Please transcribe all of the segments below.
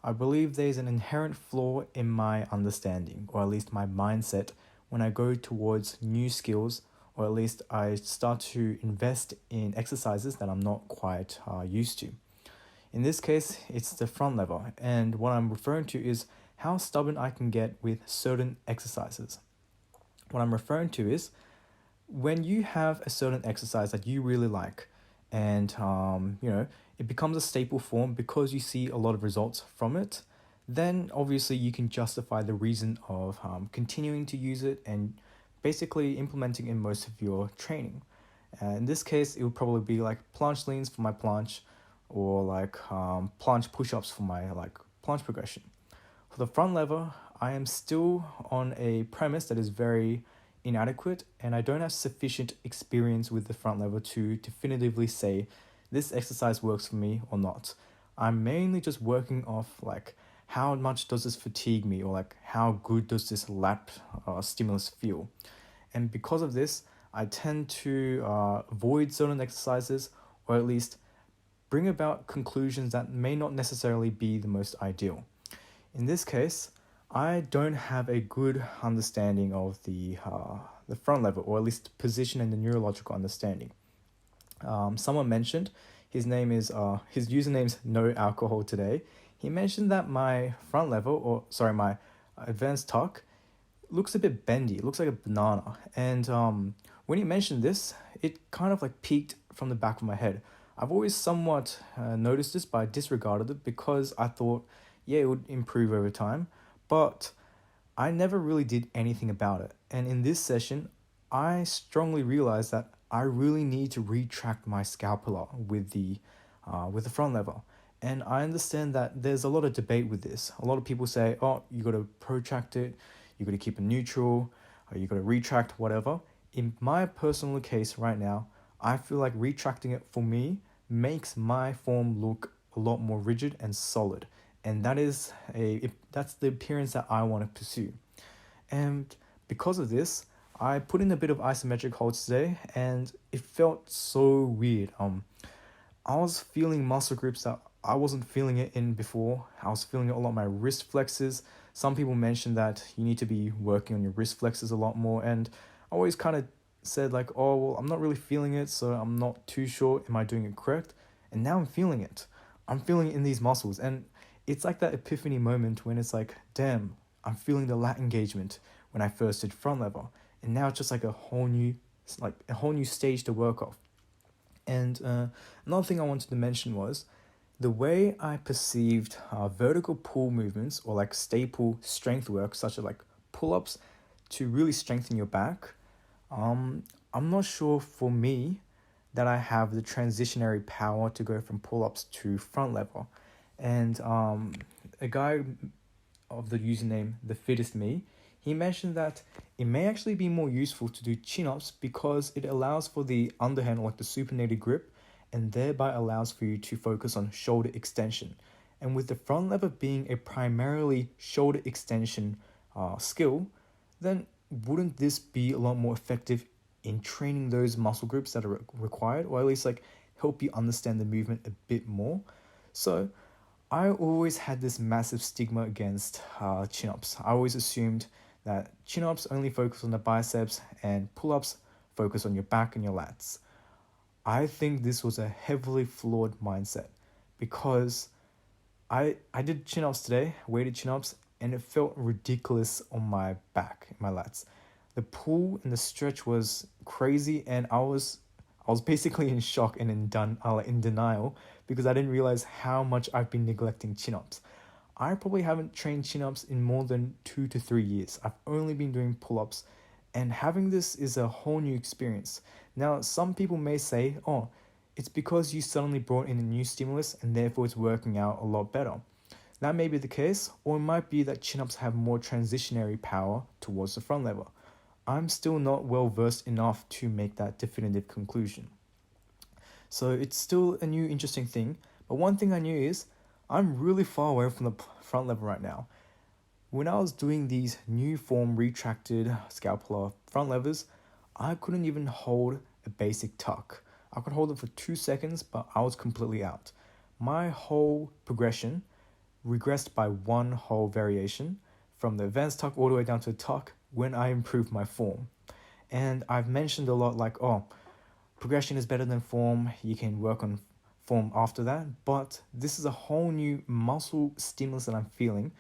I believe there's an inherent flaw in my understanding, or at least my mindset, when I go towards new skills, or at least I start to invest in exercises that I'm not quite used to. In this case, it's the front lever, and what I'm referring to is how stubborn I can get with certain exercises. What I'm referring to is when you have a certain exercise that you really like, and it becomes a staple form because you see a lot of results from it, then obviously you can justify the reason of continuing to use it and basically implementing in most of your training. In this case, it would probably be like planche leans for my planche, or like planche push-ups for my like planche progression. For the front lever, I am still on a premise that is very inadequate, and I don't have sufficient experience with the front lever to definitively say this exercise works for me or not. I'm mainly just working off like how much does this fatigue me, or like how good does this lat stimulus feel. And because of this, I tend to avoid certain exercises, or at least bring about conclusions that may not necessarily be the most ideal. In this case, I don't have a good understanding of the front lever, or at least position and the neurological understanding. Someone mentioned his username's no alcohol today. He mentioned that my front lever, or sorry, my advanced tuck looks a bit bendy. It looks like a banana. And when he mentioned this, it kind of like peaked from the back of my head. I've always somewhat noticed this, but I disregarded it because I thought, yeah, it would improve over time. But I never really did anything about it. And in this session, I strongly realized that I really need to retract my scapula with the front lever. And I understand that there's a lot of debate with this. A lot of people say, oh, you got to protract it, you got to keep it neutral, or you got to retract whatever. In my personal case right now, I feel like retracting it for me makes my form look a lot more rigid and solid. And that's the appearance that I want to pursue. And because of this, I put in a bit of isometric holds today, and it felt so weird. I was feeling muscle groups that I wasn't feeling it in before. I was feeling it a lot in my wrist flexors. Some people mentioned that you need to be working on your wrist flexors a lot more, and I always kind of said like, oh, well, I'm not really feeling it, so I'm not too sure, am I doing it correct? And now I'm feeling it. I'm feeling it in these muscles, and it's like that epiphany moment when it's like, damn, I'm feeling the lat engagement when I first did front lever, and now it's just like a whole new stage to work off. And another thing I wanted to mention was the way I perceived vertical pull movements, or like staple strength work, such as like pull-ups, to really strengthen your back. I'm not sure for me that I have the transitionary power to go from pull-ups to front lever. And a guy of the username The Fittest Me, he mentioned that it may actually be more useful to do chin-ups because it allows for the underhand, or like the supinated grip, and thereby allows for you to focus on shoulder extension. And with the front lever being a primarily shoulder extension skill, then wouldn't this be a lot more effective in training those muscle groups that are required, or at least like help you understand the movement a bit more? So I always had this massive stigma against chin-ups. I always assumed that chin-ups only focus on the biceps and pull-ups focus on your back and your lats. I think this was a heavily flawed mindset because I did chin-ups today, weighted chin-ups, and it felt ridiculous on my back, my lats. The pull and the stretch was crazy, and I was basically in shock and in denial because I didn't realize how much I've been neglecting chin-ups. I probably haven't trained chin-ups in more than 2 to 3 years. I've only been doing pull-ups, and having this is a whole new experience. Now, some people may say, oh, it's because you suddenly brought in a new stimulus and therefore it's working out a lot better. That may be the case, or it might be that chin-ups have more transitionary power towards the front lever. I'm still not well versed enough to make that definitive conclusion. So it's still a new interesting thing, but one thing I knew is I'm really far away from the front lever right now. When I was doing these new form retracted scapular front levers, I couldn't even hold a basic tuck. I could hold it for 2 seconds, but I was completely out. My whole progression regressed by one whole variation from the advanced tuck all the way down to the tuck when I improved my form. And I've mentioned a lot like, oh, progression is better than form. You can work on form after that. But this is a whole new muscle stimulus that I'm feeling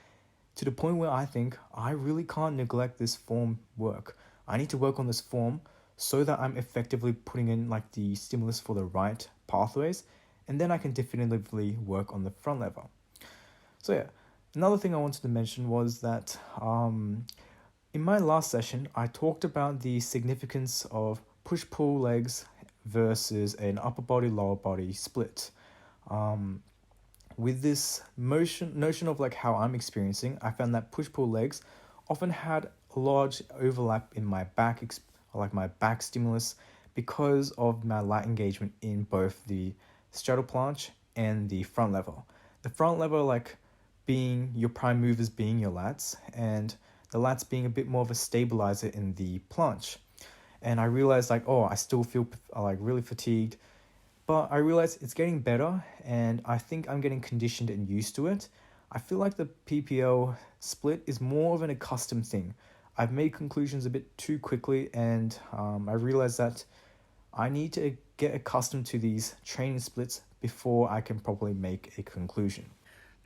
to the point where I think I really can't neglect this form work. I need to work on this form so that I'm effectively putting in like the stimulus for the right pathways, and then I can definitively work on the front lever. So yeah, another thing I wanted to mention was that in my last session, I talked about the significance of push-pull legs versus an upper body, lower body split. With this notion of like how I'm experiencing, I found that push-pull legs often had a large overlap in my back, my back stimulus, because of my lat engagement in both the straddle planche and the front lever. The front lever like being your prime movers being your lats, and the lats being a bit more of a stabilizer in the planche. And I realized like, oh, I still feel like really fatigued, but I realized it's getting better, and I think I'm getting conditioned and used to it. I feel like the PPL split is more of an accustomed thing. I've made conclusions a bit too quickly, and I realized that I need to get accustomed to these training splits before I can properly make a conclusion.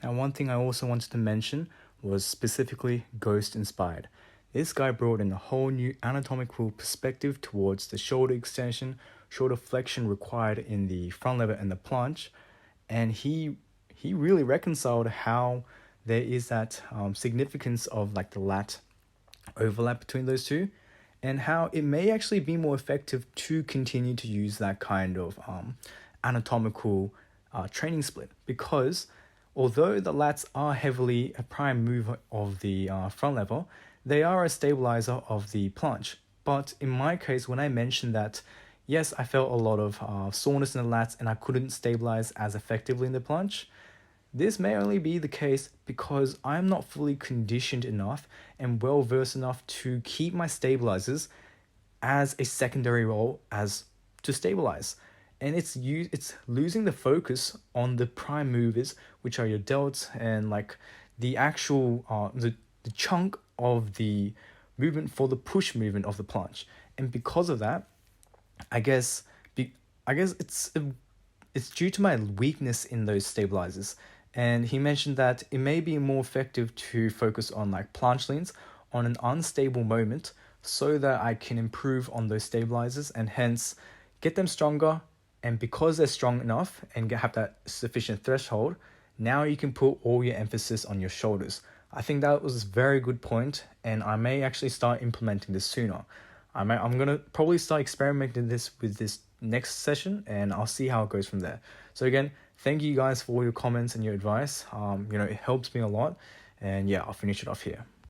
Now, one thing I also wanted to mention was specifically Ghost inspired. This guy brought in a whole new anatomical perspective towards the shoulder extension, shoulder flexion required in the front lever and the planche, and he really reconciled how there is that significance of like the lat overlap between those two, and how it may actually be more effective to continue to use that kind of anatomical training split, because although the lats are heavily a prime mover of the front lever, they are a stabilizer of the planche. But in my case, when I mentioned that, yes, I felt a lot of soreness in the lats and I couldn't stabilize as effectively in the planche, this may only be the case because I'm not fully conditioned enough and well versed enough to keep my stabilizers as a secondary role as to stabilize. And it's losing the focus on the prime movers, which are your delts and like the actual the chunk of the movement for the push movement of the planche. And because of that, I guess it's due to my weakness in those stabilizers. And he mentioned that it may be more effective to focus on like planche leans on an unstable moment so that I can improve on those stabilizers and hence get them stronger. And because they're strong enough and have that sufficient threshold, now you can put all your emphasis on your shoulders. I think that was a very good point, and I may actually start implementing this sooner. I'm going to probably start experimenting with this next session, and I'll see how it goes from there. So again, thank you guys for all your comments and your advice. It helps me a lot, and yeah, I'll finish it off here.